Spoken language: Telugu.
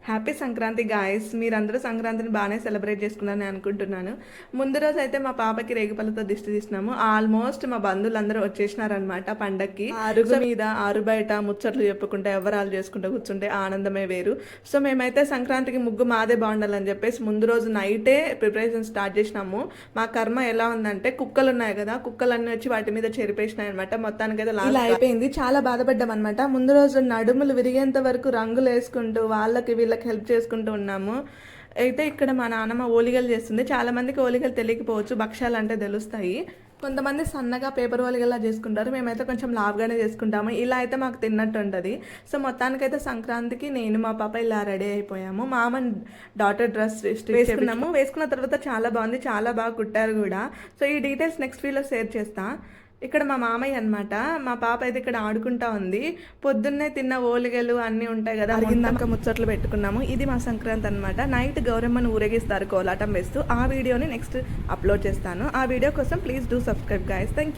Happy Sankranti guys. మీరందరూ సంక్రాంతిని బాగానే సెలబ్రేట్ చేసుకున్నారని అనుకుంటున్నాను. ముందు రోజు అయితే మా పాపకి రేగుపళ్ళతో దిష్టి తీసినాము. ఆల్మోస్ట్ మా బంధువులందరూ వచ్చేసినారనమాట పండక్కి. అరుగు మీద ఆరు బయట ముచ్చట్లు చెప్పుకుంటే ఎవరాలు చేసుకుంటూ కూర్చుంటే ఆనందమే వేరు. సో మేమైతే సంక్రాంతికి ముగ్గు మాదే బాగుండాలని చెప్పేసి ముందు రోజు నైటే ప్రిపరేషన్ స్టార్ట్ చేసినాము. మా కర్మ ఎలా ఉందంటే కుక్కలు ఉన్నాయి కదా, కుక్కలన్నీ వచ్చి వాటి మీద చెరిపేసినాయి అనమాట. మొత్తానికైతే ఇలా అయిపోయింది. చాలా బాధపడ్డాం అనమాట. ముందు రోజు నడుములు విరిగేంత వరకు రంగులు వేసుకుంటూ వాళ్ళకి హెల్ప్ చేసుకుంటూ ఉన్నాము. అయితే ఇక్కడ మా నాన్నమ్మ ఓలిగలు చేస్తుంది. చాలా మందికి ఓలిగలు తెలియకపోవచ్చు, భక్ష్యాలు అంటే తెలుస్తాయి. కొంతమంది సన్నగా పేపర్ ఓలిగల్లా చేసుకుంటారు. మేమైతే కొంచెం లావుగానే చేసుకుంటాము. ఇలా అయితే మాకు తిన్నట్టు ఉంటుంది. సో మొత్తానికైతే సంక్రాంతికి నేను మా పాప ఇలా రెడీ అయిపోయాము. మా అమ్మ డాటర్ డ్రెస్ వేసుకున్నాము. వేసుకున్న తర్వాత చాలా బాగుంది, చాలా బాగా కుట్టారు కూడా. సో ఈ డీటెయిల్స్ నెక్స్ట్ వీడియోలో షేర్ చేస్తా. ఇక్కడ మా మామయ్య అనమాట. మా పాప అయితే ఇక్కడ ఆడుకుంటా ఉంది. పొద్దున్నే తిన్న ఓలిగలు అన్నీ ఉంటాయి కదా, అరిగిందాక ముచ్చట్లు పెట్టుకున్నాము. ఇది మా సంక్రాంతి అనమాట. నైట్ గౌరమ్మను ఊరేగిస్తారు కోలాటం వేస్తూ. ఆ వీడియోని నెక్స్ట్ అప్లోడ్ చేస్తాను. ఆ వీడియో కోసం please do subscribe guys. Thank you.